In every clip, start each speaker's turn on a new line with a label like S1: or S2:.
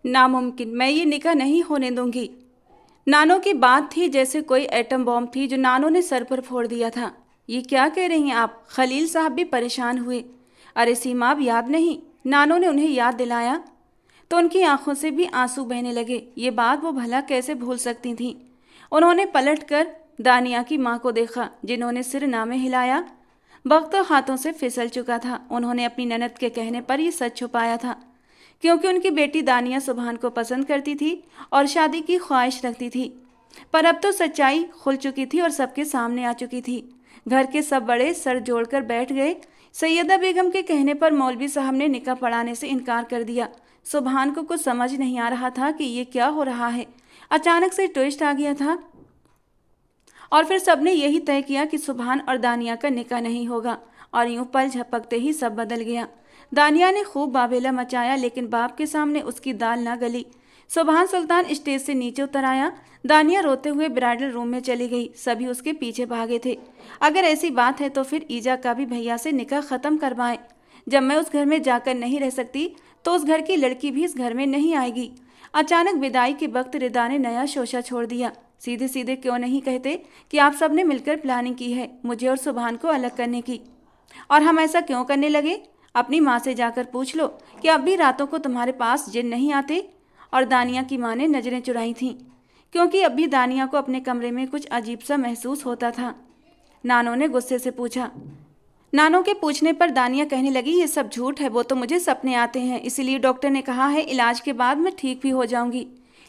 S1: नामुमकिन, मैं ये निकाह नहीं होने दूंगी। नानो की बात थी जैसे कोई एटम बॉम्ब थी जो नानो ने सर पर फोड़ दिया था। ये क्या कह रही हैं आप? खलील साहब भी परेशान हुए। अरे सीमा, अब याद नहीं? नानो ने उन्हें याद दिलाया तो उनकी आंखों से भी आंसू बहने लगे। ये बात वो भला कैसे भूल सकती थीं? उन्होंने पलटकर दानिया की माँ को देखा, जिन्होंने सिर नामे हिलाया। वक्त हाथों से फिसल चुका था। उन्होंने अपनी ननद के कहने पर यह सच छुपाया था, क्योंकि उनकी बेटी दानिया सुभान को पसंद करती थी और शादी की ख्वाहिश रखती थी। पर अब तो सच्चाई खुल चुकी थी और सबके सामने आ चुकी थी। घर के सब बड़े सर जोड़कर बैठ गए। सैयदा बेगम के कहने पर मौलवी साहब ने निकाह पढ़ाने से इनकार कर दिया। सुभान को कुछ समझ नहीं आ रहा था कि ये क्या हो रहा है। अचानक से ट्विस्ट आ गया था और फिर सबने यही तय किया कि सुभान और दानिया का निकाह नहीं होगा। और यूं पल झपकते ही सब बदल गया। दानिया ने खूब बाबेला मचाया, लेकिन बाप के सामने उसकी दाल ना गली। सुभान सुल्तान स्टेज से नीचे उतर आया। दानिया रोते हुए ब्राइडल रूम में चली गई। सभी उसके पीछे भागे थे। अगर ऐसी बात है तो फिर ईजा का भी भैया से निकाह खत्म करवाएं। जब मैं उस घर में जाकर नहीं रह सकती तो उस घर की लड़की भी इस घर में नहीं आएगी। अचानक विदाई के वक्त रिदा ने नया शोशा छोड़ दिया। सीधे सीधे क्यों नहीं कहते कि आप सब ने मिलकर प्लानिंग की है मुझे और सुभान को अलग करने की? और हम ऐसा क्यों करने लगे? अपनी माँ से जाकर पूछ लो कि अब भी रातों को तुम्हारे पास जिन नहीं आते। और दानिया की माँ ने नजरें चुराई थीं, क्योंकि अब भी दानिया को अपने कमरे में कुछ अजीब सा महसूस होता था। नानो ने गुस्से से पूछा। नानो के पूछने पर दानिया कहने लगी, ये सब झूठ है, वो तो मुझे सपने आते हैं, इसीलिए डॉक्टर ने कहा है इलाज के बाद मैं ठीक भी हो जाऊंगी।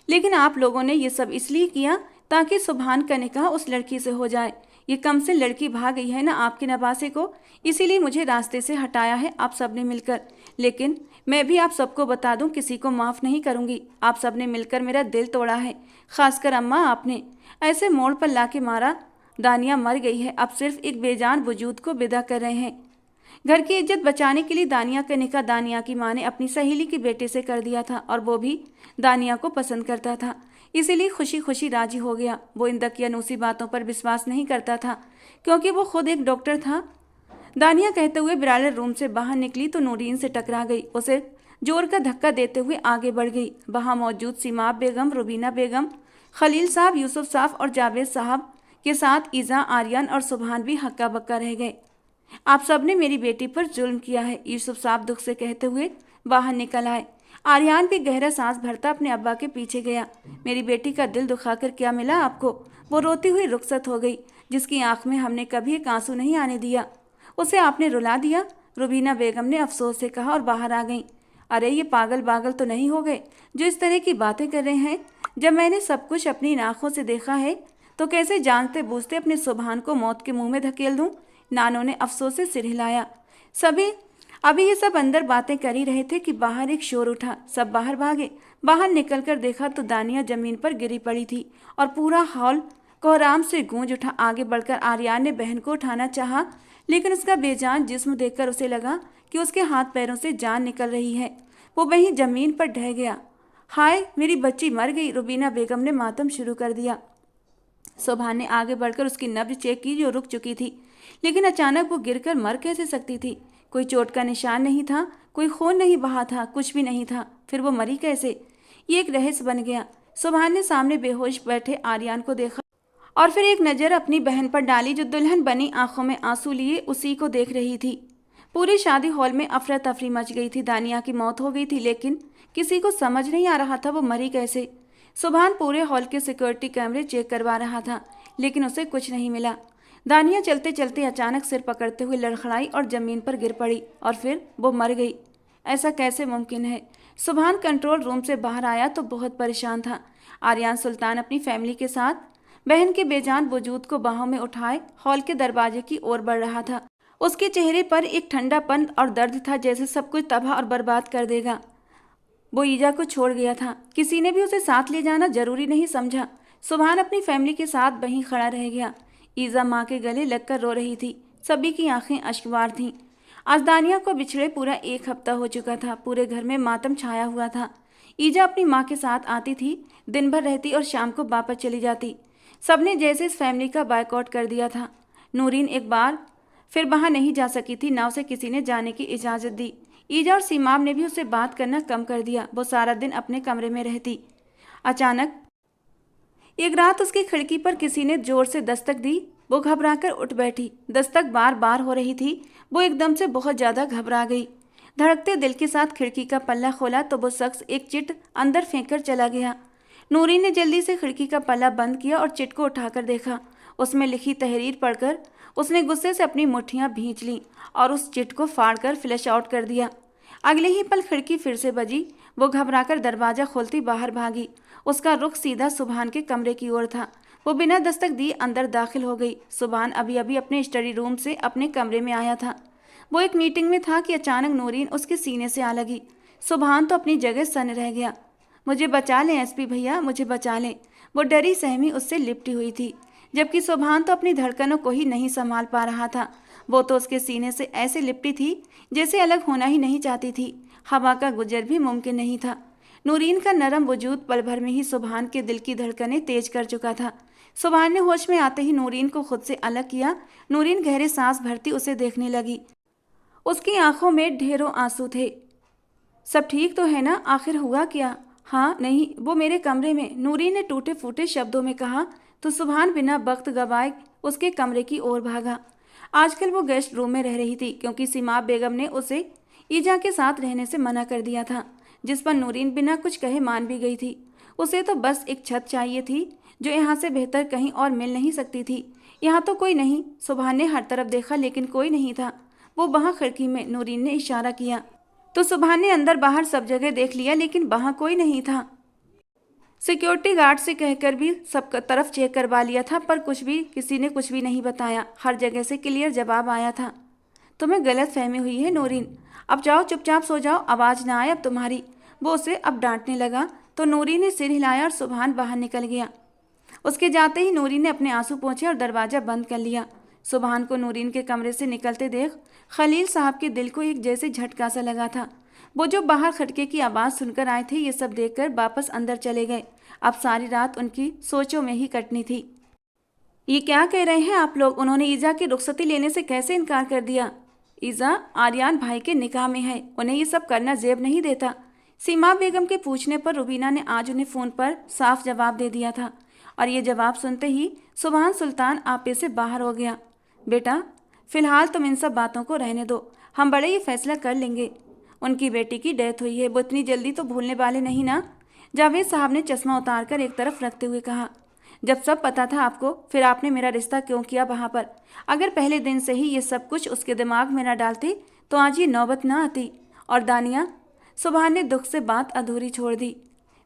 S1: लेकिन आप लोगों ने ये सब इसलिए किया ताकि सुभान का निकाह उस लड़की से हो जाए। ये कम से लड़की भाग गई है ना आपके नवासे को, इसीलिए मुझे रास्ते से हटाया है आप सबने मिलकर। लेकिन मैं भी आप सबको बता दूं, किसी को माफ़ नहीं करूंगी। आप सबने मिलकर मेरा दिल तोड़ा है, खासकर अम्मा आपने। ऐसे मोड़ पर ला के मारा। दानिया मर गई है, अब सिर्फ एक बेजान वजूद को विदा कर रहे हैं। घर की इज्जत बचाने के लिए दानिया का निकाह दानिया की माँ ने अपनी सहेली के बेटे से कर दिया था, और वो भी दानिया को पसंद करता था, इसीलिए खुशी खुशी राजी हो गया। वो इन दकियानूसी बातों पर विश्वास नहीं करता था, क्योंकि वो खुद एक डॉक्टर था। दानिया कहते हुए ब्राइडल रूम से बाहर निकली तो नूरीन से टकरा गई। उसे जोर का धक्का देते हुए आगे बढ़ गई। वहाँ मौजूद सीमाब बेगम, रुबीना बेगम, खलील साहब, यूसुफ साहब और जावेद साहब के साथ ईजा, आर्यन और सुभान भी हक्का बक्का रह गए। आप सब ने मेरी बेटी पर जुल्म किया है, यूसुफ साहब दुख से कहते हुए बाहर निकल आए। आर्यन भी गहरा सांस भरता अपने अब्बा के पीछे गया। मेरी बेटी का दिल दुखाकर क्या मिला आपको? वो रोती हुई रुखसत हो गई, जिसकी आंख में हमने कभी एक आंसू नहीं आने दिया। उसे आपने रुला दिया, रुबीना बेगम ने अफसोस से कहा और बाहर आ गई। अरे ये पागल बागल तो नहीं हो गए जो इस तरह की बातें कर रहे हैं? जब मैंने सब कुछ अपनी आंखों से देखा है तो कैसे जानते बूझते अपने सुभान को मौत के मुंह में धकेल दूं? नानो ने अफसोस से सिर हिलाया। सभी अभी ये सब अंदर बातें कर ही रहे थे कि बाहर एक शोर उठा। सब बाहर भागे। बाहर निकलकर देखा तो दानिया जमीन पर गिरी पड़ी थी और पूरा हॉल कोहराम से गूंज उठा। आगे बढ़कर आर्यन ने बहन को उठाना चाहा, लेकिन उसका बेजान जिस्म देखकर उसे लगा कि उसके हाथ पैरों से जान निकल रही है। वो वहीं जमीन पर ढह गया। हाय, मेरी बच्ची मर गई, रुबीना बेगम ने मातम शुरू कर दिया। सुभान ने आगे बढ़कर उसकी नब्ज चेक की जो रुक चुकी थी, लेकिन अचानक वो गिरकर मर कैसे सकती थी? कोई चोट का निशान नहीं था, कोई खून नहीं बहा था, कुछ भी नहीं था। फिर वो मरी कैसे? ये एक रहस्य बन गया। सुभान ने सामने बेहोश बैठे आर्यन को देखा और फिर एक नज़र अपनी बहन पर डाली, जो दुल्हन बनी आंखों में आंसू लिए उसी को देख रही थी। पूरे शादी हॉल में अफरा तफरी मच गई थी। दानिया की मौत हो गई थी, लेकिन किसी को समझ नहीं आ रहा था वो मरी कैसे। सुभान पूरे हॉल के सिक्योरिटी कैमरे चेक करवा रहा था, लेकिन उसे कुछ नहीं मिला। दानिया चलते चलते अचानक सिर पकड़ते हुए लड़खड़ाई और जमीन पर गिर पड़ी, और फिर वो मर गई। ऐसा कैसे मुमकिन है? सुभान कंट्रोल रूम से बाहर आया तो बहुत परेशान था। आर्यन सुल्तान अपनी फैमिली के साथ बहन के बेजान वजूद को बाहों में उठाए हॉल के दरवाजे की ओर बढ़ रहा था। उसके चेहरे पर एक ठंडापन और दर्द था, जैसे सब कुछ तबाह और बर्बाद कर देगा। वो ईजा को छोड़ गया था, किसी ने भी उसे साथ ले जाना जरूरी नहीं समझा। सुभान अपनी फैमिली के साथ वहीं खड़ा रह गया। ईजा माँ के गले लगकर रो रही थी। सभी की आंखें अश्कवार थीं। आज दानिया को बिछड़े पूरा एक हफ्ता हो चुका था। पूरे घर में मातम छाया हुआ था। ईजा अपनी माँ के साथ आती थी, दिन भर रहती और शाम को वापस चली जाती। सबने जैसे इस फैमिली का बायकॉट कर दिया था। नूरीन एक बार फिर वहाँ नहीं जा सकी थी, ना उसे किसी ने जाने की इजाज़त दी। ईजा और सीमाब ने भी उससे बात करना कम कर दिया। वो सारा दिन अपने कमरे में रहती। अचानक एक रात उसकी खिड़की पर किसी ने जोर से दस्तक दी। वो घबराकर उठ बैठी। दस्तक बार बार हो रही थी। वो एकदम से बहुत ज़्यादा घबरा गई। धड़कते दिल के साथ खिड़की का पल्ला खोला तो वो शख्स एक चिट अंदर फेंक कर चला गया। नूरी ने जल्दी से खिड़की का पल्ला बंद किया और चिट को उठाकर देखा। उसमें लिखी तहरीर पढ़कर उसने गुस्से से अपनी मुट्ठियां भींच लीं और उस चिट को फाड़कर फ्लैश आउट कर दिया। अगले ही पल खिड़की फिर से बजी। वो घबराकर दरवाज़ा खोलती बाहर भागी। उसका रुख सीधा सुभान के कमरे की ओर था। वो बिना दस्तक दिए अंदर दाखिल हो गई। सुभान अभी अभी अपने स्टडी रूम से अपने कमरे में आया था। वो एक मीटिंग में था कि अचानक नूरीन उसके सीने से आ लगी। सुभान तो अपनी जगह सन्न रह गया। मुझे बचा लें एसपी भैया, मुझे बचा लें। वो डरी सहमी उससे लिपटी हुई थी, जबकि सुभान तो अपनी धड़कनों को ही नहीं संभाल पा रहा था। वो तो उसके सीने से ऐसे लिपटी थी जैसे अलग होना ही नहीं चाहती थी। हवा का गुजर भी मुमकिन नहीं था। नूरीन का नरम वजूद पल भर में ही सुभान के दिल की धड़कनें तेज कर चुका था। सुभान ने होश में आते ही नूरीन को खुद से अलग किया। नूरीन गहरे सांस भरती उसे देखने लगी। उसकी आंखों में ढेरों आंसू थे। सब ठीक तो है ना? आखिर हुआ क्या? हाँ नहीं, वो मेरे कमरे में, नूरीन ने टूटे फूटे शब्दों में कहा। तो सुभान बिना वक्त गवाए उसके कमरे की ओर भागा। आजकल वो गेस्ट रूम में रह रही थी क्योंकि सीमाब बेगम ने उसे ईजा के साथ रहने से मना कर दिया था, जिस पर नूरीन बिना कुछ कहे मान भी गई थी। उसे तो बस एक छत चाहिए थी जो यहाँ से बेहतर कहीं और मिल नहीं सकती थी। यहाँ तो कोई नहीं। सुभान ने हर तरफ देखा लेकिन कोई नहीं था। वो वहाँ खिड़की में, नूरीन ने इशारा किया तो सुभान ने अंदर बाहर सब जगह देख लिया लेकिन वहाँ कोई नहीं था। सिक्योरिटी गार्ड से कहकर भी सब तरफ चेक करवा लिया था पर किसी ने कुछ भी नहीं बताया। हर जगह से क्लियर जवाब आया था, तुम्हें गलत फहमी हुई है नूरीन, अब जाओ चुपचाप सो जाओ, आवाज़ ना आए अब तुम्हारी। वो उसे अब डांटने लगा तो नूरी ने सिर हिलाया और सुभान बाहर निकल गया। उसके जाते ही नूरी ने अपने आंसू पोंछे और दरवाज़ा बंद कर लिया। सुभान को नूरीन के कमरे से निकलते देख खलील साहब के दिल को एक जैसे झटका सा लगा था। वो जो बाहर खटके की आवाज़ सुनकर आए थे ये सब देखकर वापस अंदर चले गए। अब सारी रात उनकी सोचों में ही कटनी थी। ये क्या कह रहे हैं आप लोग? उन्होंने ईजा की रुखसती लेने से कैसे इनकार कर दिया? ईजा आर्यान भाई के निकाह में है, उन्हें ये सब करना जेब नहीं देता। सीमा बेगम के पूछने पर रुबीना ने आज उन्हें फ़ोन पर साफ जवाब दे दिया था और ये जवाब सुनते ही सुभान सुल्तान आपे से बाहर हो गया। बेटा फ़िलहाल तुम इन सब बातों को रहने दो, हम बड़े ही फैसला कर लेंगे। उनकी बेटी की डेथ हुई है, वो इतनी जल्दी तो भूलने वाले नहीं ना? जावेद साहब ने चश्मा उतार कर एक तरफ रखते हुए कहा। जब सब पता था आपको फिर आपने मेरा रिश्ता क्यों किया वहाँ पर? अगर पहले दिन से ही ये सब कुछ उसके दिमाग में न डालती तो आज ये नौबत ना आती। और दानिया, सुभान ने दुख से बात अधूरी छोड़ दी।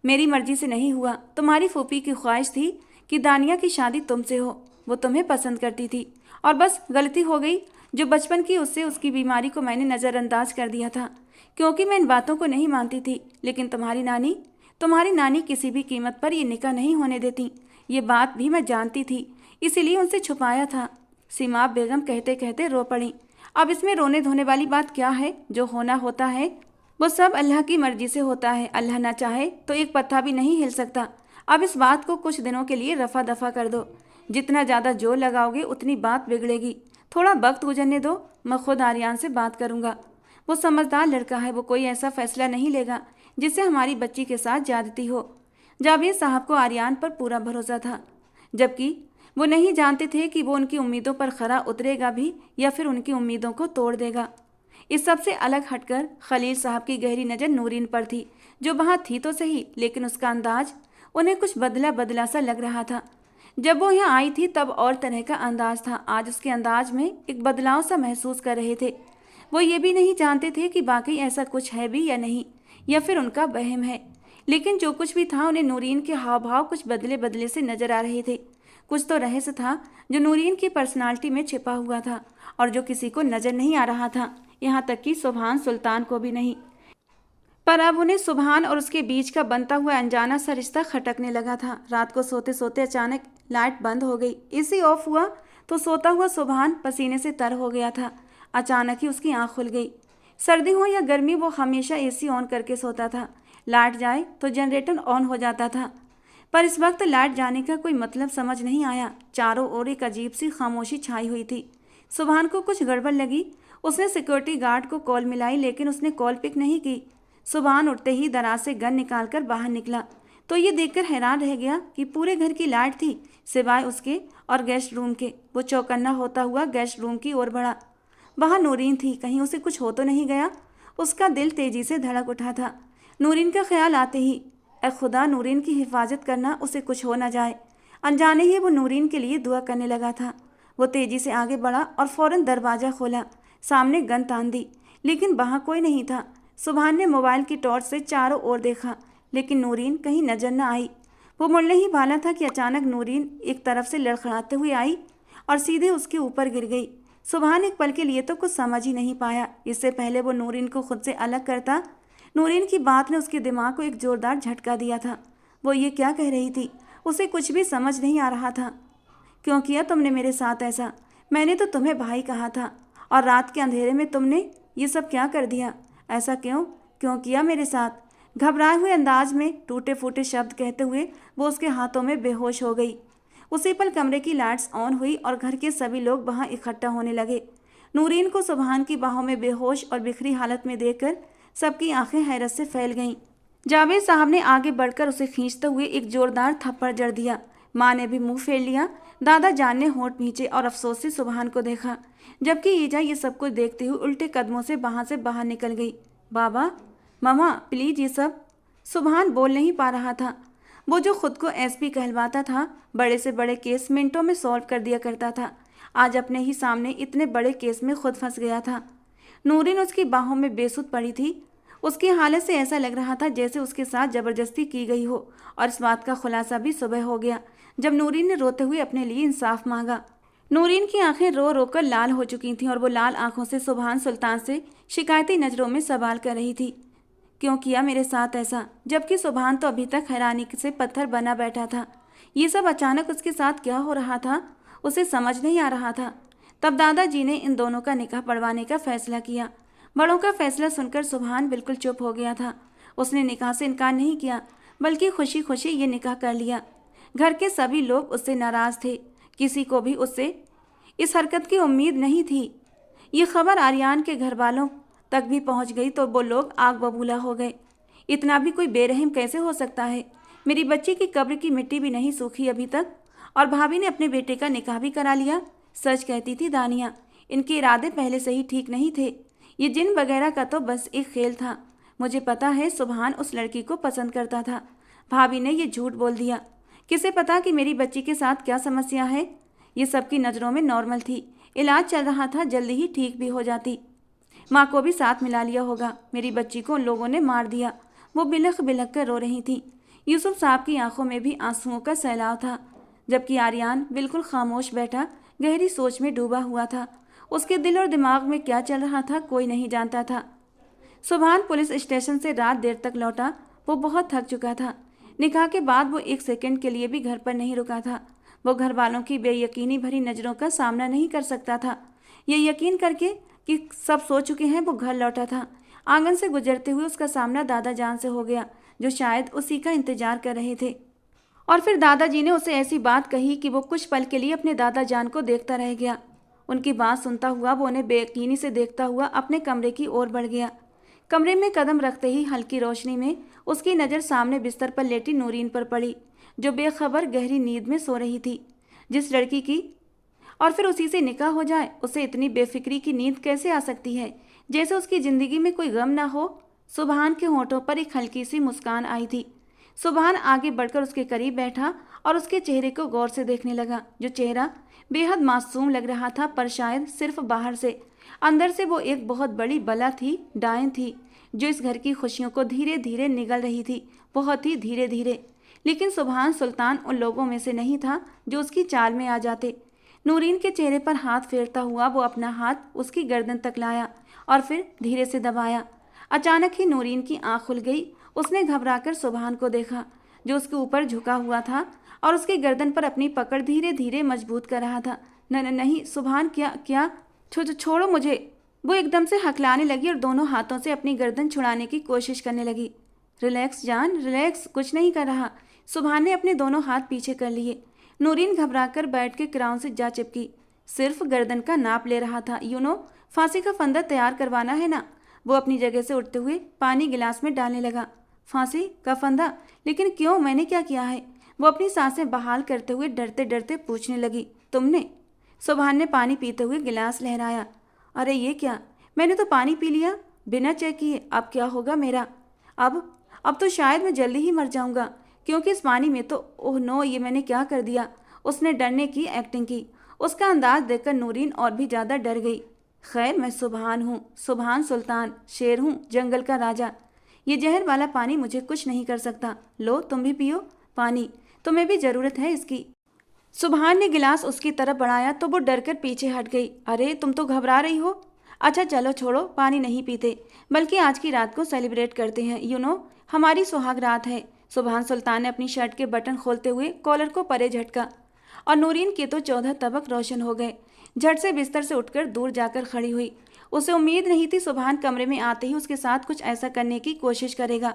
S1: मेरी मर्जी से नहीं हुआ, तुम्हारी फूफी की ख्वाहिश थी कि दानिया की शादी तुमसे हो, वो तुम्हें पसंद करती थी और बस गलती हो गई जो बचपन की उससे उसकी बीमारी को मैंने नज़रअंदाज कर दिया था क्योंकि मैं इन बातों को नहीं मानती थी। लेकिन तुम्हारी नानी किसी भी कीमत पर ये निकाह नहीं होने देती, ये बात भी मैं जानती थी, इसीलिए उनसे छुपाया था। सीमाब बेगम कहते कहते रो पड़ी। अब इसमें रोने धोने वाली बात क्या है? जो होना होता है वो सब अल्लाह की मर्जी से होता है। अल्लाह ना चाहे तो एक पत्ता भी नहीं हिल सकता। अब इस बात को कुछ दिनों के लिए रफा दफा कर दो। जितना ज़्यादा जोर लगाओगे उतनी बात बिगड़ेगी। थोड़ा वक्त गुजरने दो, मैं खुद आर्यान से बात करूँगा। वो समझदार लड़का है, वो कोई ऐसा फैसला नहीं लेगा जिससे हमारी बच्ची के साथ ज्यादती हो। जावेद साहब को आर्यान पर पूरा भरोसा था, जबकि वो नहीं जानते थे कि वो उनकी उम्मीदों पर खरा उतरेगा भी या फिर उनकी उम्मीदों को तोड़ देगा। इस सब से अलग हटकर खलील साहब की गहरी नज़र नूरीन पर थी, जो वहाँ थी तो सही लेकिन उसका अंदाज उन्हें कुछ बदला बदला सा लग रहा था। जब वो यहाँ आई थी तब और तरह का अंदाज था, आज उसके अंदाज में एक बदलाव सा महसूस कर रहे थे। वो ये भी नहीं जानते थे कि वाकई ऐसा कुछ है भी या नहीं, या फिर उनका वहम है। लेकिन जो कुछ भी था उन्हें नूरीन के हाव भाव कुछ बदले बदले से नजर आ रहे थे। कुछ तो रहस्य था जो नूरीन की पर्सनालिटी में छिपा हुआ था और जो किसी को नजर नहीं आ रहा था, यहाँ तक कि सुभान सुल्तान को भी नहीं। पर अब उन्हें सुभान और उसके बीच का बनता हुआ अनजाना सा रिश्ता खटकने लगा था। रात को सोते सोते अचानक लाइट बंद हो गई, एसी ऑफ हुआ तो सोता हुआ सुभान पसीने से तर हो गया था। अचानक ही उसकी आंख खुल गई। सर्दी हो या गर्मी वो हमेशा एसी ऑन करके सोता था। लाइट जाए तो जनरेटर ऑन हो जाता था, पर इस वक्त लाइट जाने का कोई मतलब समझ नहीं आया। चारों ओर एक अजीब सी खामोशी छाई हुई थी। सुभान को कुछ गड़बड़ लगी। उसने सिक्योरिटी गार्ड को कॉल मिलाई, लेकिन उसने कॉल पिक नहीं की। सुबहान उठते ही दराज से गन निकालकर बाहर निकला तो ये देखकर हैरान रह गया कि पूरे घर की लाइट थी सिवाय उसके और गेस्ट रूम के। वो चौकन्ना होता हुआ गेस्ट रूम की ओर बढ़ा। वहाँ नूरीन थी, कहीं उसे कुछ हो तो नहीं गया। उसका दिल तेजी से धड़क उठा था। नूरीन का ख्याल आते ही ए खुदा, नूरीन की हिफाजत करना, उसे कुछ हो ना जाए। अनजाने ही वो नूरीन के लिए दुआ करने लगा था। वो तेजी से आगे बढ़ा और फौरन दरवाज़ा खोला। सामने गन तान दी, लेकिन वहाँ कोई नहीं था। सुबहान ने मोबाइल की टॉर्च से चारों ओर देखा, लेकिन नूरीन कहीं नजर न आई। वो मुड़ने ही वाला था कि अचानक नूरीन एक तरफ से लड़खड़ाते हुए आई और सीधे उसके ऊपर गिर गई। सुबहान एक पल के लिए तो कुछ समझ ही नहीं पाया। इससे पहले वो नूरीन को खुद से अलग करता, नूरीन की बात ने उसके दिमाग को एक जोरदार झटका दिया था। वो ये क्या कह रही थी, उसे कुछ भी समझ नहीं आ रहा था। क्यों किया तुमने मेरे साथ ऐसा? मैंने तो तुम्हें भाई कहा था, और रात के अंधेरे में तुमने ये सब क्या कर दिया? ऐसा क्यों क्यों किया मेरे साथ? घबराए हुए अंदाज में टूटे फूटे शब्द कहते हुए वो उसके हाथों में बेहोश हो गई। उसी पल कमरे की लाइट्स ऑन हुई और घर के सभी लोग वहां इकट्ठा होने लगे। नूरीन को सुबहान की बाहों में बेहोश और बिखरी हालत में देखकर सबकी आंखें हैरत से फैल गईं। जावेद साहब ने आगे बढ़कर उसे खींचते हुए एक जोरदार थप्पड़ जड़ दिया। माँ ने भी मुंह फेर लिया। दादा जान ने होंठ भींचे और अफसोस से सुबहान को देखा, जबकि ईजा ये सब कुछ देखते हुए उल्टे कदमों से वहां से बाहर निकल गई। बाबा, ममा, प्लीज ये सब। सुबहान बोल नहीं पा रहा था। वो जो खुद को एसपी कहलवाता था, बड़े से बड़े केस मिनटों में सॉल्व कर दिया करता था, आज अपने ही सामने इतने बड़े केस में खुद फंस गया था। नूरीन उसकी बाहों में बेसुध पड़ी थी। उसकी हालत से ऐसा लग रहा था जैसे उसके साथ जबरदस्ती की गई हो। और इस बात का खुलासा भी सुबह हो गया जब नूरीन ने रोते हुए अपने लिए इंसाफ मांगा। नूरीन की आंखें रो रो कर लाल हो चुकी थीं और वो लाल आंखों से सुबहान सुल्तान से शिकायती नज़रों में सवाल कर रही थी, क्यों किया मेरे साथ ऐसा? जबकि सुबहान तो अभी तक हैरानी से पत्थर बना बैठा था। ये सब अचानक उसके साथ क्या हो रहा था, उसे समझ नहीं आ रहा था। तब दादाजी ने इन दोनों का निकाह पढ़वाने का फैसला किया। बड़ों का फैसला सुनकर सुबहान बिल्कुल चुप हो गया था। उसने निकाह से इनकार नहीं किया, बल्कि खुशी खुशी ये निकाह कर लिया। घर के सभी लोग उससे नाराज थे। किसी को भी उससे इस हरकत की उम्मीद नहीं थी। ये खबर आर्यान के घर वालों तक भी पहुंच गई तो वो लोग आग बबूला हो गए। इतना भी कोई बेरहम कैसे हो सकता है? मेरी बच्ची की कब्र की मिट्टी भी नहीं सूखी अभी तक, और भाभी ने अपने बेटे का निकाह भी करा लिया। सच कहती थी दानिया, इनके इरादे पहले से ही ठीक नहीं थे। ये जिन वगैरह का तो बस एक खेल था। मुझे पता है सुबहान उस लड़की को पसंद करता था। भाभी ने ये झूठ बोल दिया। किसे पता कि मेरी बच्ची के साथ क्या समस्या है? ये सबकी नज़रों में नॉर्मल थी। इलाज चल रहा था, जल्दी ही ठीक भी हो जाती। माँ को भी साथ मिला लिया होगा। मेरी बच्ची को उन लोगों ने मार दिया। वो बिलख बिलख कर रो रही थी। यूसुफ साहब की आंखों में भी आंसुओं का सैलाव था, जबकि आर्यान बिल्कुल खामोश बैठा गहरी सोच में डूबा हुआ था। उसके दिल और दिमाग में क्या चल रहा था कोई नहीं जानता था। सुबहान पुलिस स्टेशन से रात देर तक लौटा। वो बहुत थक चुका था। निकाह के बाद वो एक सेकंड के लिए भी घर पर नहीं रुका था। वो घर वालों की बेयकीनी भरी नज़रों का सामना नहीं कर सकता था। ये यकीन करके कि सब सो चुके हैं, वो घर लौटा था। आंगन से गुजरते हुए उसका सामना दादा जान से हो गया, जो शायद उसी का इंतजार कर रहे थे। और फिर दादाजी ने उसे ऐसी बात कही कि वो कुछ पल के लिए अपने दादा जान को देखता रह गया। उनकी बात सुनता हुआ वो उन्हें बेयकीनी से देखता हुआ अपने कमरे की ओर बढ़ गया। कमरे में कदम रखते ही हल्की रोशनी में उसकी नज़र सामने बिस्तर पर लेटी नूरीन पर पड़ी, जो बेखबर गहरी नींद में सो रही थी। जिस लड़की की और फिर उसी से निकाह हो जाए, उसे इतनी बेफिक्री की नींद कैसे आ सकती है, जैसे उसकी ज़िंदगी में कोई गम ना हो। सुबहान के होंठों पर एक हल्की सी मुस्कान आई थी। सुबहान आगे बढ़कर उसके करीब बैठा और उसके चेहरे को गौर से देखने लगा, जो चेहरा बेहद मासूम लग रहा था, पर शायद सिर्फ बाहर से। अंदर से वो एक बहुत बड़ी बला थी, डायन थी, जो इस घर की खुशियों को धीरे धीरे निगल रही थी, बहुत ही धीरे धीरे। लेकिन सुबहान सुल्तान उन लोगों में से नहीं था जो उसकी चाल में आ जाते। नूरीन के चेहरे पर हाथ फेरता हुआ वो अपना हाथ उसकी गर्दन तक लाया और फिर धीरे से दबाया। अचानक ही नूरीन की आंख खुल गई। उसने घबराकर सुबहान को देखा, जो उसके ऊपर झुका हुआ था और उसकी गर्दन पर अपनी पकड़ धीरे धीरे मजबूत कर रहा था। नहीं सुबहान, क्या छोड़ो मुझे। वो एकदम से हकलाने लगी और दोनों हाथों से अपनी गर्दन छुड़ाने की कोशिश करने लगी। रिलैक्स जान, रिलैक्स, कुछ नहीं कर रहा। सुबहान ने अपने दोनों हाथ पीछे कर लिए। नूरीन घबराकर बैठ के किराउन से जा चिपकी। सिर्फ गर्दन का नाप ले रहा था। फांसी का फंदा तैयार करवाना है ना। वो अपनी जगह से उठते हुए पानी गिलास में डालने लगा। फांसी का फंदा? लेकिन क्यों, मैंने क्या किया है? वो अपनी सांसें बहाल करते हुए डरते डरते पूछने लगी। तुमने? सुभान ने पानी पीते हुए गिलास लहराया। अरे ये क्या, मैंने तो पानी पी लिया बिना चेक किए। अब क्या होगा मेरा? अब तो शायद मैं जल्दी ही मर जाऊंगा, क्योंकि इस पानी में तो, ओह नो, ये मैंने क्या कर दिया। उसने डरने की एक्टिंग की। उसका अंदाज देखकर नूरीन और भी ज़्यादा डर गई। खैर, मैं सुभान हूँ, सुभान सुल्तान, शेर हूँ, जंगल का राजा। ये जहर वाला पानी मुझे कुछ नहीं कर सकता। लो, तुम भी पियो पानी, तुम्हें भी ज़रूरत है इसकी। सुभान ने गिलास उसकी तरफ बढ़ाया तो वो डरकर पीछे हट गई। अरे, तुम तो घबरा रही हो। अच्छा चलो छोड़ो, पानी नहीं पीते, बल्कि आज की रात को सेलिब्रेट करते हैं। हमारी सुहाग रात है। सुभान सुल्तान ने अपनी शर्ट के बटन खोलते हुए कॉलर को परे झटका और नूरीन के तो 14 तबक रोशन हो गए। झट से बिस्तर से उठकर दूर जाकर खड़ी हुई। उसे उम्मीद नहीं थी सुभान कमरे में आते ही उसके साथ कुछ ऐसा करने की कोशिश करेगा।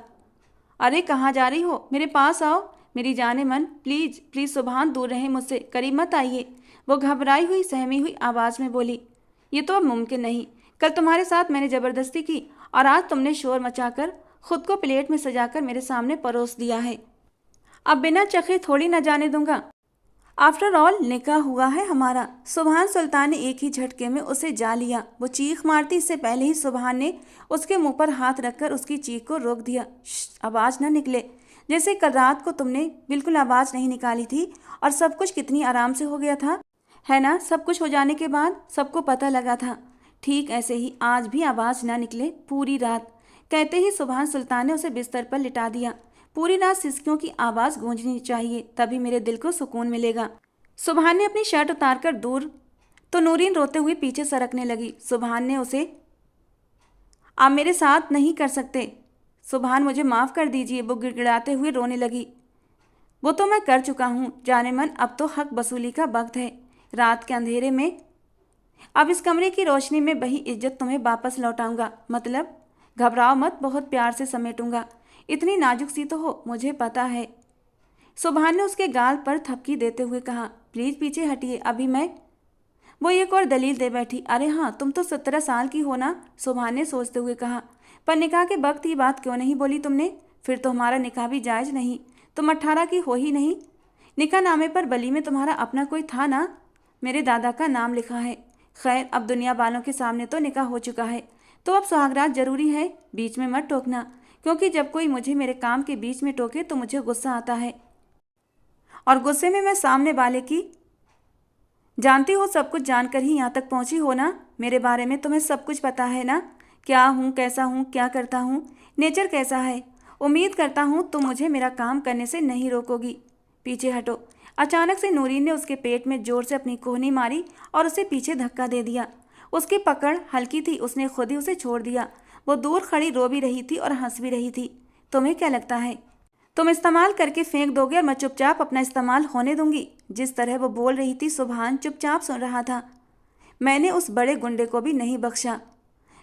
S1: अरे कहाँ जा रही हो? मेरे पास आओ, मेरी जाने मन, प्लीज प्लीज सुभान, दूर रहें मुझसे, करीब मत आइए। वो घबराई हुई सहमी हुई आवाज़ में बोली। ये तो अब मुमकिन नहीं। कल तुम्हारे साथ मैंने ज़बरदस्ती की और आज तुमने शोर मचाकर खुद को प्लेट में सजाकर मेरे सामने परोस दिया है। अब बिना चखे थोड़ी न जाने दूंगा। आफ्टर ऑल निकाह हुआ है हमारा। सुभान सुल्तान ने एक ही झटके में उसे जा लिया। वो चीख मारती इससे पहले ही सुभान ने उसके मुंह पर हाथ रखकर उसकी चीख को रोक दिया। आवाज़ न निकले, जैसे कल रात को तुमने बिल्कुल आवाज़ नहीं निकाली थी और सब कुछ कितनी आराम से हो गया था, है ना? सब कुछ हो जाने के बाद सबको पता लगा था। ठीक ऐसे ही आज भी आवाज़ ना निकले पूरी रात। कहते ही सुभान सुल्तान ने उसे बिस्तर पर लिटा दिया। पूरी रात सिसकियों की आवाज़ गूंजनी चाहिए, तभी मेरे दिल को सुकून मिलेगा। सुभान ने अपनी शर्ट उतारकर दूर तो नूरीन रोते हुए पीछे सरकने लगी। सुभान ने उसे, आप मेरे साथ नहीं कर सकते सुभान, मुझे माफ़ कर दीजिए। वो गिड़गिड़ाते हुए रोने लगी। वो तो मैं कर चुका हूँ जाने मन, अब तो हक वसूली का वक्त है। रात के अंधेरे में अब इस कमरे की रोशनी में वही इज्जत तुम्हें वापस लौटाऊंगा। मतलब? घबराओ मत, बहुत प्यार से समेटूंगा। इतनी नाजुक सी तो हो, मुझे पता है। सुभान ने उसके गाल पर थपकी देते हुए कहा। प्लीज़ पीछे हटिए, अभी मैं। वो एक और दलील दे बैठी। अरे हाँ, तुम तो 17 साल की हो ना, सुभान ने सोचते हुए कहा। पर निकाह के वक्त ये बात क्यों नहीं बोली तुमने? फिर तो हमारा निकाह भी जायज़ नहीं। तुम 18 की हो ही नहीं। निकाह नामे पर बली में तुम्हारा अपना कोई था ना? मेरे दादा का नाम लिखा है। खैर, अब दुनिया वालों के सामने तो निकाह हो चुका है, तो अब सुहागरात जरूरी है। बीच में मत टोकना, क्योंकि जब कोई मुझे मेरे काम के बीच में टोके तो मुझे गुस्सा आता है, और गुस्से में मैं सामने वाले की, जानती हो सब कुछ जानकर ही यहाँ तक पहुँची हो ना। मेरे बारे में तुम्हें सब कुछ पता है ना, क्या हूँ, कैसा हूँ, क्या करता हूँ, नेचर कैसा है। उम्मीद करता हूँ तुम मुझे मेरा काम करने से नहीं रोकोगी। पीछे हटो। अचानक से नूरीन ने उसके पेट में जोर से अपनी कोहनी मारी और उसे पीछे धक्का दे दिया। उसकी पकड़ हल्की थी, उसने खुद ही उसे छोड़ दिया। वो दूर खड़ी रो भी रही थी और हंस भी रही थी। तुम्हें क्या लगता है तुम इस्तेमाल करके फेंक दोगे और मैं चुपचाप अपना इस्तेमाल होने दूंगी? जिस तरह वो बोल रही थी सुभान चुपचाप सुन रहा था। मैंने उस बड़े गुंडे को भी नहीं बख्शा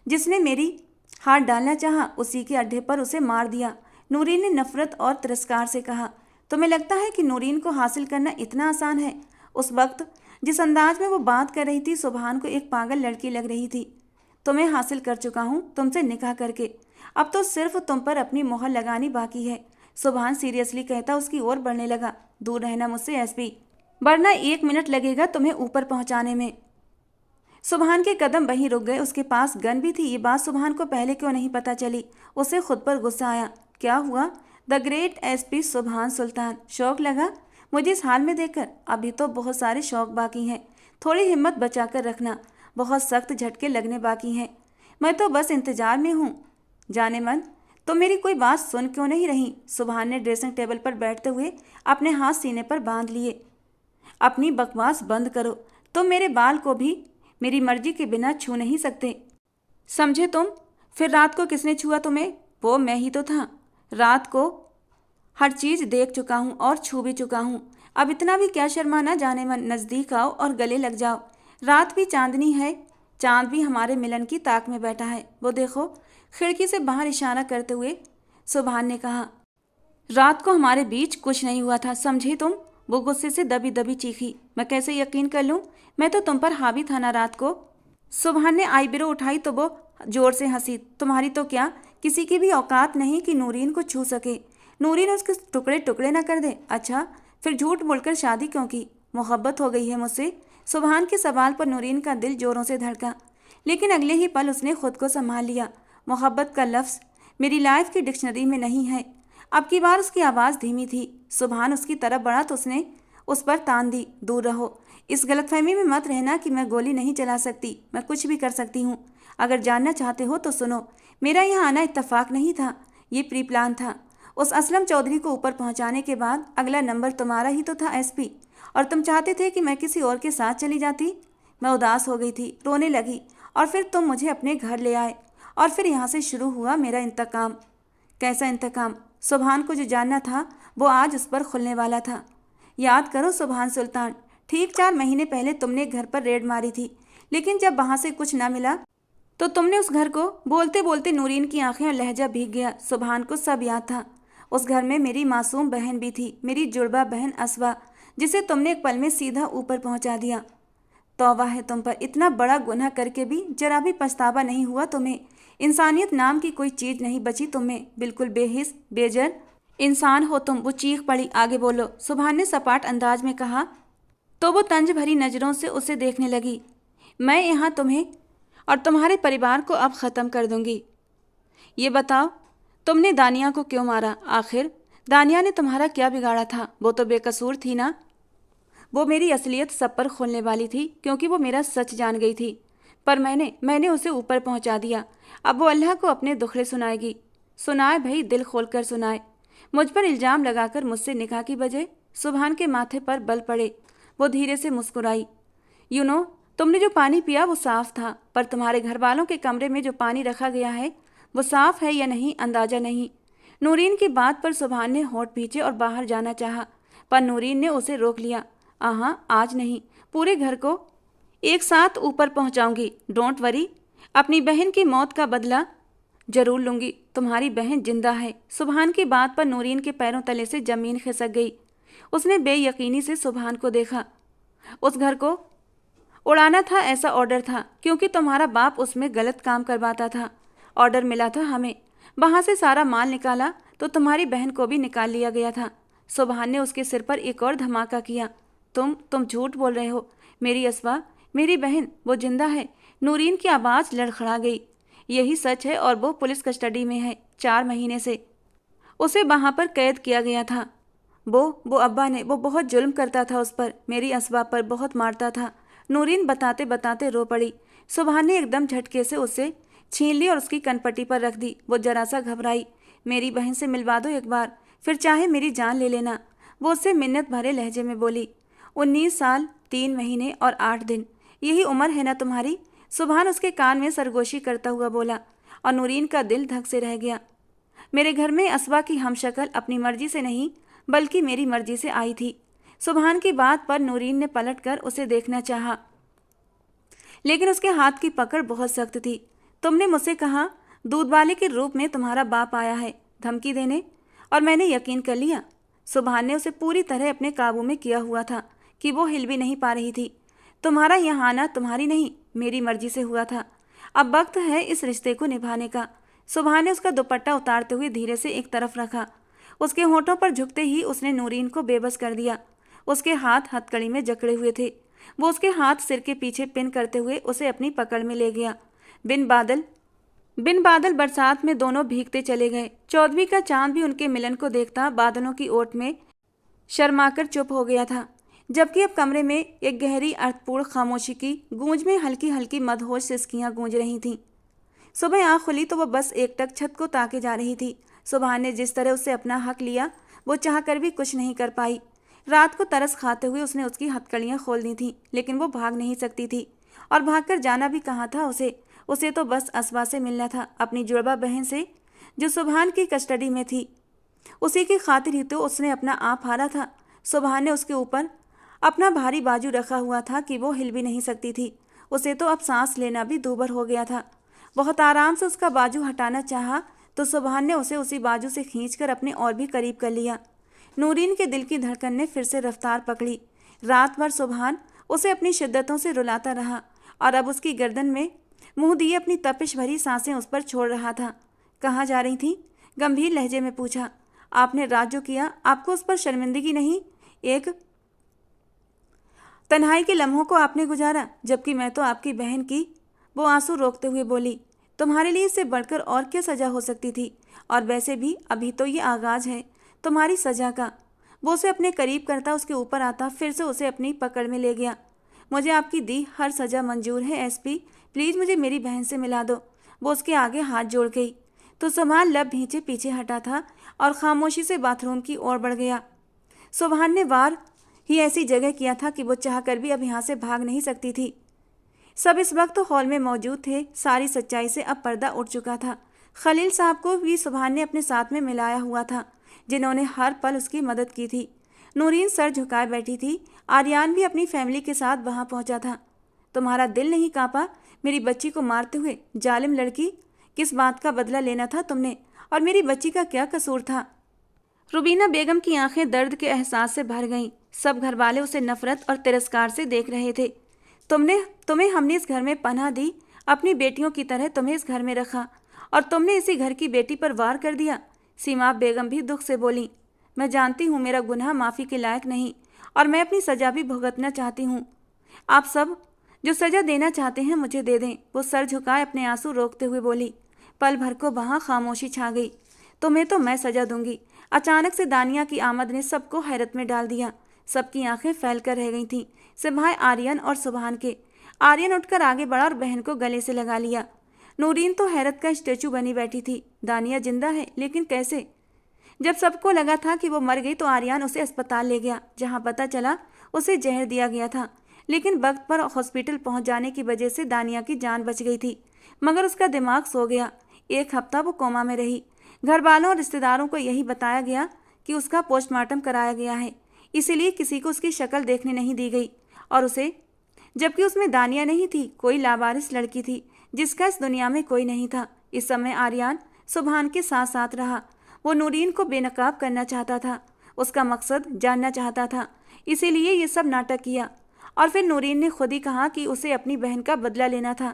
S1: जिसने मेरी हाथ डालना चाहा, उसी के अड्डे पर उसे मार दिया। नूरीन ने नफरत और तिरस्कार से कहा। तुम्हें लगता है कि नूरीन को हासिल करना इतना आसान है? उस वक्त जिस अंदाज में वो बात कर रही थी, सुभान को एक पागल लड़की लग रही थी। तुम्हें हासिल कर चुका हूँ तुमसे निकाह करके, अब तो सिर्फ तुम पर अपनी मोहर लगानी बाकी है। सुभान सीरियसली कहता उसकी ओर बढ़ने लगा। दूर रहना मुझसे एसपी, वरना 1 मिनट लगेगा तुम्हें ऊपर पहुंचाने में। सुभान के कदम वहीं रुक गए। उसके पास गन भी थी। ये बात सुभान को पहले क्यों नहीं पता चली? उसे खुद पर गुस्सा आया। क्या हुआ? द ग्रेट एसपी सुभान सुल्तान। शौक लगा मुझे इस हाल में देखकर? अभी तो बहुत सारे शौक बाकी हैं, थोड़ी हिम्मत बचा कर रखना, बहुत सख्त झटके लगने बाकी हैं। मैं तो बस इंतजार में हूँ। जाने मन, तो मेरी कोई बात सुन क्यों नहीं रही? सुभान ने ड्रेसिंग टेबल पर बैठते हुए अपने हाथ सीने पर बांध लिए। अपनी बकवास बंद करो। तुम मेरे बाल को भी मेरी मर्जी के बिना छू नहीं सकते, समझे तुम? फिर रात को किसने छुआ तुम्हें? वो मैं ही तो था। रात को हर चीज़ देख चुका हूँ और छू भी चुका हूँ। अब इतना भी क्या शर्माना? जाने मन, नज़दीक आओ और गले लग जाओ। रात भी चांदनी है, चांद भी हमारे मिलन की ताक में बैठा है। वो देखो, खिड़की से बाहर इशारा करते हुए सुभान ने कहा। रात को हमारे बीच कुछ नहीं हुआ था, समझे तुम? वो गुस्से से दबी दबी चीखी। मैं कैसे यकीन कर लूं? मैं तो तुम पर हावी था ना रात को। सुभान ने आईब्रो उठाई तो वो जोर से हंसी। तुम्हारी तो क्या किसी की भी औकात नहीं कि नूरीन को छू सके, नूरीन उसके टुकड़े टुकड़े ना कर दे। अच्छा, फिर झूठ बोलकर शादी क्यों की? मोहब्बत हो गई है मुझसे। सुभान के सवाल पर नूरीन का दिल जोरों से धड़का, लेकिन अगले ही पल उसने खुद को संभाल लिया। मोहब्बत का लफ्ज़ मेरी लाइफ की डिक्शनरी में नहीं है। अब की बार उसकी आवाज़ धीमी थी। सुभान उसकी तरफ बढ़ा तो उसने उस पर तान दी, दूर रहो। इस गलतफहमी में मत रहना कि मैं गोली नहीं चला सकती। मैं कुछ भी कर सकती हूँ। अगर जानना चाहते हो तो सुनो, मेरा यहाँ आना इत्तेफाक नहीं था, ये प्री प्लान था। उस असलम चौधरी को ऊपर पहुँचाने के बाद अगला नंबर तुम्हारा ही तो था एसपी, और तुम चाहते थे कि मैं किसी और के साथ चली जाती। मैं उदास हो गई थी, रोने लगी, और फिर तुम मुझे अपने घर ले आए, और फिर यहाँ से शुरू हुआ मेरा इंतकाम। कैसा इंतकाम? सुभान को जो जानना था वो आज उस पर खुलने वाला था। याद करो सुभान सुल्तान, ठीक 4 महीने पहले तुमने घर पर रेड मारी थी, लेकिन जब वहाँ से कुछ ना मिला तो तुमने उस घर को। बोलते बोलते नूरीन की आंखें और लहजा भीग गया। सुभान को सब याद था। उस घर में मेरी मासूम बहन भी थी, मेरी जुड़वा बहन असवा, जिसे तुमने एक पल में सीधा ऊपर पहुंचा दिया। तौबा है तुम पर, इतना बड़ा गुनाह करके भी जरा भी पछतावा नहीं हुआ तुम्हें। इंसानियत नाम की कोई चीज़ नहीं बची तुम्हें। बिल्कुल बेहिस बेजर इंसान हो तुम। वो चीख पड़ी। आगे बोलो, सुभान ने सपाट अंदाज में कहा। तो वो तंज भरी नज़रों से उसे देखने लगी। मैं यहाँ तुम्हें और तुम्हारे परिवार को अब ख़त्म कर दूंगी। ये बताओ, तुमने दानिया को क्यों मारा? आखिर दानिया ने तुम्हारा क्या बिगाड़ा था? वो तो बेकसूर थी ना। वो मेरी असलियत सब पर खोलने वाली थी, क्योंकि वो मेरा सच जान गई थी। पर मैंने उसे ऊपर पहुंचा दिया। अब वो अल्लाह को अपने दुखड़े सुनाएगी। सुनाए भाई, दिल खोलकर सुनाए। मुझ पर इल्ज़ाम लगाकर मुझसे निकाह की बजाय सुभान के माथे पर बल पड़े। वो धीरे से मुस्कुराई। तुमने जो पानी पिया वो साफ़ था, पर तुम्हारे घर वालों के कमरे में जो पानी रखा गया है वो साफ़ है या नहीं अंदाज़ा नहीं। नूरीन की बात पर सुभान ने होंठ भींचे और बाहर जाना चाहा, पर नूरीन ने उसे रोक लिया। आज नहीं, पूरे घर को एक साथ ऊपर पहुंचाऊंगी। डोंट वरी, अपनी बहन की मौत का बदला जरूर लूंगी। तुम्हारी बहन जिंदा है। सुभान की बात पर नूरीन के पैरों तले से जमीन खिसक गई। उसने बेयकीनी से सुभान को देखा। उस घर को उड़ाना था, ऐसा ऑर्डर था, क्योंकि तुम्हारा बाप उसमें गलत काम करवाता था। ऑर्डर मिला था हमें। वहाँ से सारा माल निकाला तो तुम्हारी बहन को भी निकाल लिया गया था। सुभान ने उसके सिर पर एक और धमाका किया। तुम झूठ बोल रहे हो। मेरी असवा, मेरी बहन, वो जिंदा है। नूरीन की आवाज़ लड़खड़ा गई। यही सच है, और वो पुलिस कस्टडी में है 4 महीने से। उसे वहाँ पर कैद किया गया था। वो अब्बा ने, वो बहुत जुल्म करता था उस पर, मेरी असवा पर बहुत मारता था। नूरीन बताते बताते रो पड़ी। सुभान ने एकदम झटके से उसे छीन ली और उसकी कनपट्टी पर रख दी। वो जरा सा घबराई। मेरी बहन से मिलवा दो एक बार, फिर चाहे मेरी जान ले लेना, वो उससे मिन्नत भरे लहजे में बोली। 19 साल 3 महीने और 8 दिन, यही उम्र है ना तुम्हारी? सुभान उसके कान में सरगोशी करता हुआ बोला, और नूरीन का दिल धक से रह गया। मेरे घर में असवा की हमशक्ल अपनी मर्जी से नहीं बल्कि मेरी मर्जी से आई थी। सुभान की बात पर नूरीन ने पलटकर उसे देखना चाहा, लेकिन उसके हाथ की पकड़ बहुत सख्त थी। तुमने मुझसे कहा दूध वाले के रूप में तुम्हारा बाप आया है धमकी देने, और मैंने यकीन कर लिया। सुभान ने उसे पूरी तरह अपने काबू में किया हुआ था कि वो हिल भी नहीं पा रही थी। तुम्हारा यहाँ आना तुम्हारी नहीं, मेरी मर्जी से हुआ था। अब वक्त है इस रिश्ते को निभाने का। सुभान ने उसका दुपट्टा उतारते हुए धीरे से एक तरफ रखा। उसके होठों पर झुकते ही उसने नूरीन को बेबस कर दिया। उसके हाथ हथकड़ी में जकड़े हुए थे। वो उसके हाथ सिर के पीछे पिन करते हुए उसे अपनी पकड़ में ले गया। बिन बादल बरसात में दोनों भीगते चले गए। चौदहवीं का चांद भी उनके मिलन को देखता बादलों की ओट में शर्माकर चुप हो गया था, जबकि अब कमरे में एक गहरी अर्थपूर्ण खामोशी की गूंज में हल्की हल्की मदहोश सिसकियां गूंज रही थीं। सुबह आँख खुली तो वह बस एकटक छत को ताके जा रही थी। सुभान ने जिस तरह उससे अपना हक लिया वो चाहकर भी कुछ नहीं कर पाई। रात को तरस खाते हुए उसने उसकी हथकड़ियाँ खोल दी थीं, लेकिन वो भाग नहीं सकती थी, और भागकर जाना भी कहाँ था उसे तो बस असवा से मिलना था, अपनी जुड़वा बहन से जो सुभान की कस्टडी में थी। उसी की खातिर ही तो उसने अपना आप हारा था। सुभान ने उसके ऊपर अपना भारी बाजू रखा हुआ था कि वो हिल भी नहीं सकती थी। उसे तो अब सांस लेना भी दूभर हो गया था। बहुत आराम से उसका बाजू हटाना चाहा तो सुभान ने उसे उसी बाजू से खींचकर अपने और भी करीब कर लिया। नूरीन के दिल की धड़कन ने फिर से रफ्तार पकड़ी। रात भर सुभान उसे अपनी शिद्दतों से रुलाता रहा और अब उसकी गर्दन में मुंह दिए अपनी तपिश भरी सांसें उस पर छोड़ रहा था। कहाँ जा रही थी? गंभीर लहजे में पूछा। आपने रात जो किया, आपको उस पर शर्मिंदगी नहीं? एक तन्हाई के लम्हों को आपने गुजारा, जबकि मैं तो आपकी बहन की। वो आंसू रोकते हुए बोली, तुम्हारे लिए इससे बढ़कर और क्या सजा हो सकती थी? और वैसे भी अभी तो ये आगाज है तुम्हारी सजा का। वो उसे अपने करीब करता, उसके ऊपर आता, फिर से उसे अपनी पकड़ में ले गया। मुझे आपकी दी हर सजा मंजूर है एसपी, प्लीज़ मुझे मेरी बहन से मिला दो। वो उसके आगे हाथ जोड़ गई तो सुभान लब भींचे पीछे हटा था और खामोशी से बाथरूम की ओर बढ़ गया। सुभान ने वार ही ऐसी जगह किया था कि वो चाहकर भी अब यहाँ से भाग नहीं सकती थी। सब इस वक्त तो हॉल में मौजूद थे। सारी सच्चाई से अब पर्दा उठ चुका था। खलील साहब को भी सुभान ने अपने साथ में मिलाया हुआ था, जिन्होंने हर पल उसकी मदद की थी। नूरीन सर झुकाए बैठी थी। आर्यान भी अपनी फैमिली के साथ वहां पहुंचा था। तुम्हारा दिल नहीं कांपा मेरी बच्ची को मारते हुए? जालिम लड़की, किस बात का बदला लेना था तुमने? और मेरी बच्ची का क्या कसूर था? रुबीना बेगम की आंखें दर्द के एहसास से भर गईं। सब घर वाले उसे नफरत और तिरस्कार से देख रहे थे। तुम्हें हमने इस घर में पनाह दी, अपनी बेटियों की तरह तुम्हें इस घर में रखा, और तुमने इसी घर की बेटी पर वार कर दिया। सीमा बेगम भी दुख से बोली, मैं जानती हूँ मेरा गुनाह माफ़ी के लायक नहीं, और मैं अपनी सजा भी भुगतना चाहती हूँ। आप सब जो सजा देना चाहते हैं मुझे दे दें। वो सर झुकाए अपने आंसू रोकते हुए बोली। पल भर को वहाँ खामोशी छा गई। तुम्हें तो मैं सजा दूंगी। अचानक से दानिया की आमद ने सबको हैरत में डाल दिया। सबकी आंखें फैल कर रह गई थीं, सिवाय आर्यन और सुभान के। आर्यन उठकर आगे बढ़ा और बहन को गले से लगा लिया। नूरीन तो हैरत का स्टेचू बनी बैठी थी। दानिया जिंदा है, लेकिन कैसे? जब सबको लगा था कि वो मर गई तो आर्यन उसे अस्पताल ले गया, जहां पता चला उसे जहर दिया गया था। लेकिन वक्त पर हॉस्पिटल पहुंच जाने की वजह से दानिया की जान बच गई थी, मगर उसका दिमाग सो गया। 1 हफ्ता वो कोमा में रही। घर वालों और रिश्तेदारों को यही बताया गया कि उसका पोस्टमार्टम कराया गया है, इसीलिए किसी को उसकी शक्ल देखने नहीं दी गई। और उसे, जबकि उसमें दानिया नहीं थी, कोई लावारिस लड़की थी जिसका इस दुनिया में कोई नहीं था। इस समय आर्यन सुभान के साथ साथ रहा। वो नूरीन को बेनकाब करना चाहता था, उसका मकसद जानना चाहता था, इसीलिए ये सब नाटक किया। और फिर नूरीन ने खुद ही कहा कि उसे अपनी बहन का बदला लेना था।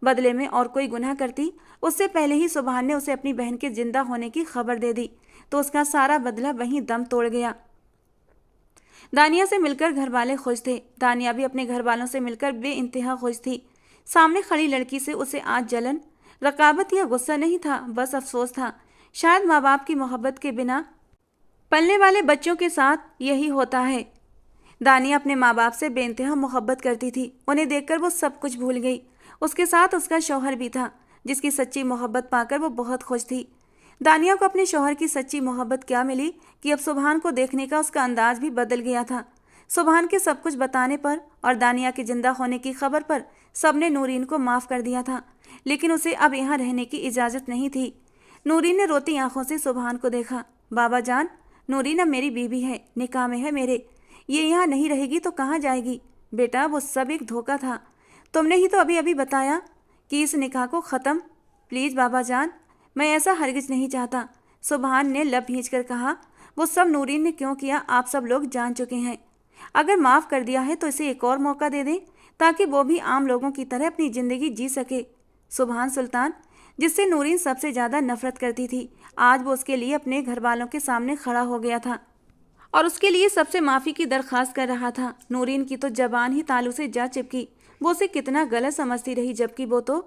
S1: बदले में और कोई गुनाह करती, उससे पहले ही सुभान ने उसे अपनी बहन के जिंदा होने की खबर दे दी, तो उसका सारा बदला वहीं दम तोड़ गया। दानिया से मिलकर घर वाले खुश थे। दानिया भी अपने घर वालों से मिलकर बेइंतहा खुश थी। सामने खड़ी लड़की से उसे आज जलन, रकाबत या गुस्सा नहीं था, बस अफसोस था। शायद माँ बाप की मोहब्बत के बिना पलने वाले बच्चों के साथ यही होता है। दानिया अपने माँ बाप से बेइंतहा मोहब्बत करती थी। उन्हें देखकर वो सब कुछ भूल गई। उसके साथ उसका शौहर भी था, जिसकी सच्ची मोहब्बत पाकर वो बहुत खुश थी। दानिया को अपने शौहर की सच्ची मोहब्बत क्या मिली कि अब सुभान को देखने का उसका अंदाज भी बदल गया था। सुभान के सब कुछ बताने पर और दानिया के जिंदा होने की खबर पर सबने नूरीन को माफ़ कर दिया था, लेकिन उसे अब यहाँ रहने की इजाज़त नहीं थी। नूरीन ने रोती आंखों से सुभान को देखा। बाबा जान, नूरीन अब मेरी बीवी है, निकाह में है मेरे। ये यहाँ नहीं रहेगी तो कहाँ जाएगी? बेटा, वो सब एक धोखा था। तुमने ही तो अभी अभी बताया कि इस निकाह को ख़त्म। प्लीज़ बाबा जान, मैं ऐसा हरगिज नहीं चाहता। सुभान ने लब भींच कर कहा। वो सब नूरीन ने क्यों किया आप सब लोग जान चुके हैं। अगर माफ़ कर दिया है तो इसे एक और मौका दे दें, ताकि वो भी आम लोगों की तरह अपनी ज़िंदगी जी सके। सुभान सुल्तान, जिससे नूरीन सबसे ज़्यादा नफरत करती थी, आज वो उसके लिए अपने घर वालों के सामने खड़ा हो गया था और उसके लिए सबसे माफ़ी की दरख्वास्त कर रहा था। नूरीन की तो जबान ही तालू से जा चिपकी। वो उसे कितना गलत समझती रही, जबकि वो तो।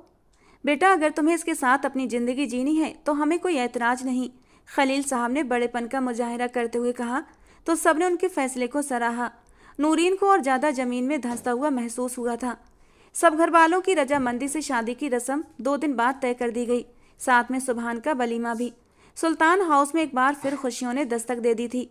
S1: बेटा, अगर तुम्हें इसके साथ अपनी ज़िंदगी जीनी है तो हमें कोई ऐतराज़ नहीं, खलील साहब ने बड़ेपन का मुजाहिरा करते हुए कहा। तो सबने उनके फैसले को सराहा। नूरीन को और ज़्यादा ज़मीन में धंसता हुआ महसूस हुआ था। सब घर वालों की रजामंदी से शादी की रस्म 2 दिन बाद तय कर दी गई, साथ में सुभान का वलीमा भी। सुल्तान हाउस में एक बार फिर खुशियों ने दस्तक दे दी थी।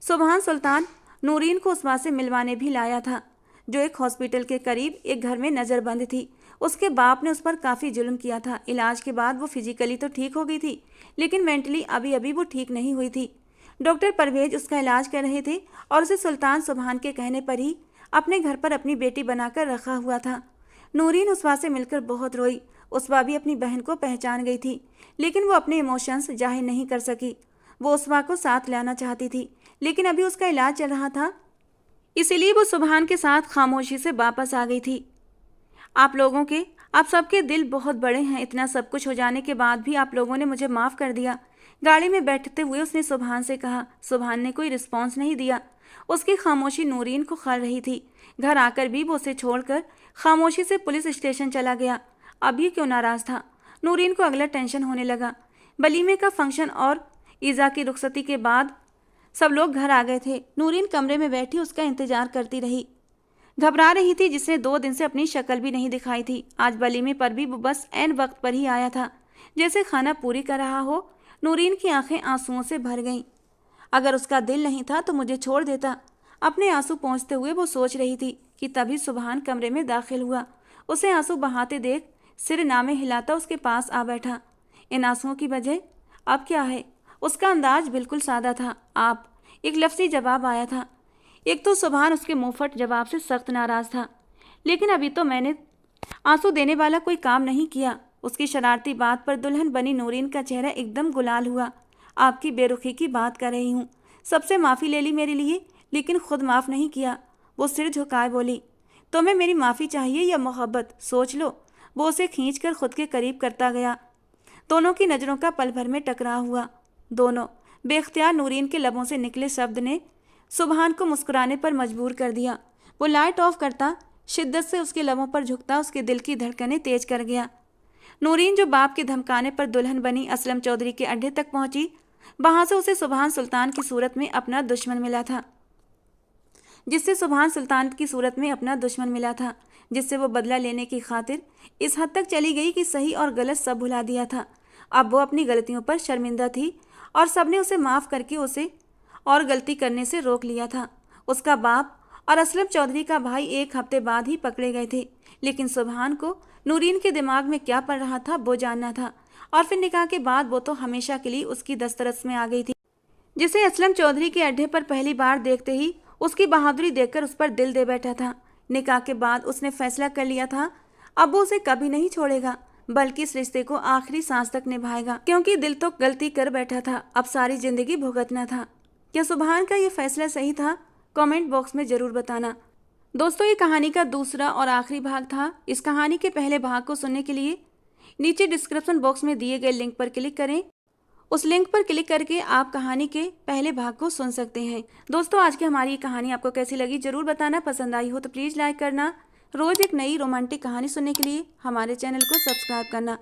S1: सुभान सुल्तान नूरीन को उस माँ से मिलवाने भी लाया था, जो एक हॉस्पिटल के करीब एक घर में नज़रबंद थी। उसके बाप ने उस पर काफ़ी जुल्म किया था। इलाज के बाद वो फिजिकली तो ठीक हो गई थी, लेकिन मेंटली अभी वो ठीक नहीं हुई थी। डॉक्टर परवेज उसका इलाज कर रहे थे और उसे सुल्तान सुभान के कहने पर ही अपने घर पर अपनी बेटी बनाकर रखा हुआ था। नूरीन उसवा से मिलकर बहुत रोई। उसवा भी अपनी बहन को पहचान गई थी, लेकिन वो अपने इमोशंस जाहिर नहीं कर सकी। वो उसवा को साथ लाना चाहती थी, लेकिन अभी उसका इलाज चल रहा था, इसीलिए वो सुभान के साथ खामोशी से वापस आ गई थी। आप सबके दिल बहुत बड़े हैं। इतना सब कुछ हो जाने के बाद भी आप लोगों ने मुझे माफ़ कर दिया। गाड़ी में बैठते हुए उसने सुभान से कहा। सुभान ने कोई रिस्पॉन्स नहीं दिया। उसकी खामोशी नूरीन को खल रही थी। घर आकर भी वो उसे छोड़कर खामोशी से पुलिस स्टेशन चला गया। अब ये क्यों नाराज़ था? नूरीन को अगला टेंशन होने लगा। वलीमे का फंक्शन और ईज़ा की रुखसती के बाद सब लोग घर आ गए थे। नूरीन कमरे में बैठी उसका इंतजार करती रही। घबरा रही थी, जिसने 2 दिन से अपनी शक्ल भी नहीं दिखाई थी। आज वलीमे पर भी वो बस ऐन वक्त पर ही आया था, जैसे खाना पूरी कर रहा हो। नूरीन की आंखें आंसुओं से भर गईं। अगर उसका दिल नहीं था तो मुझे छोड़ देता। अपने आंसू पोंछते हुए वो सोच रही थी कि तभी सुभान कमरे में दाखिल हुआ। उसे आंसू बहाते देख सिर नामे हिलाता उसके पास आ बैठा। इन आंसुओं की वजह अब क्या है? उसका अंदाज बिल्कुल सादा था। आप, एक लफ्ज़ी जवाब आया था। एक तो सुभान उसके मुंहफट जवाब से सख्त नाराज था। लेकिन अभी तो मैंने आंसू देने वाला कोई काम नहीं किया। उसकी शरारती बात पर दुल्हन बनी नूरीन का चेहरा एकदम गुलाल हुआ। आपकी बेरुखी की बात कर रही हूँ। सबसे माफ़ी ले ली मेरे लिए, लेकिन खुद माफ़ नहीं किया। वो सिर झुकाए बोली, तुम्हें मेरी माफ़ी चाहिए या मोहब्बत? सोच लो। वो उसे खींच कर खुद के करीब करता गया। दोनों की नज़रों का पल भर में टकराव हुआ। दोनों बेख्तियार नूरीन के लबों से निकले शब्द ने सुभान को मुस्कुराने पर मजबूर कर दिया। वो लाइट ऑफ करता, शिद्दत से उसके लबों पर झुकता उसके दिल की धड़कनें तेज कर गया। नूरीन जो बाप के धमकाने पर दुल्हन बनी असलम चौधरी के अड्डे तक पहुंची, वहां से उसे सुभान सुल्तान की सूरत में अपना दुश्मन मिला था, जिससे वो बदला लेने की खातिर इस हद तक चली गई कि सही और गलत सब भुला दिया था। अब वो अपनी गलतियों पर शर्मिंदा थी और सबने उसे माफ़ करके उसे और गलती करने से रोक लिया था। उसका बाप और असलम चौधरी का भाई 1 हफ्ते बाद ही पकड़े गए थे, लेकिन सुभान को नूरीन के दिमाग में क्या पड़ रहा था वो जानना था। और फिर निकाह के बाद वो तो हमेशा के लिए उसकी दस्तरस में आ गई थी, जिसे असलम चौधरी के अड्डे पर पहली बार देखते ही उसकी बहादुरी देखकर उस पर दिल दे बैठा था। निकाह के बाद उसने फैसला कर लिया था अब वो उसे कभी नहीं छोड़ेगा, बल्कि इस रिश्ते को आखिरी सांस तक निभाएगा, क्योंकि दिल तो गलती कर बैठा था, अब सारी जिंदगी भुगतना था। क्या सुभान का ये फैसला सही था? कमेंट बॉक्स में ज़रूर बताना। दोस्तों, ये कहानी का दूसरा और आखिरी भाग था। इस कहानी के पहले भाग को सुनने के लिए नीचे डिस्क्रिप्शन बॉक्स में दिए गए लिंक पर क्लिक करें। उस लिंक पर क्लिक करके आप कहानी के पहले भाग को सुन सकते हैं। दोस्तों, आज की हमारी ये कहानी आपको कैसी लगी ज़रूर बताना। पसंद आई हो तो प्लीज़ लाइक करना। रोज़ एक नई रोमांटिक कहानी सुनने के लिए हमारे चैनल को सब्सक्राइब करना।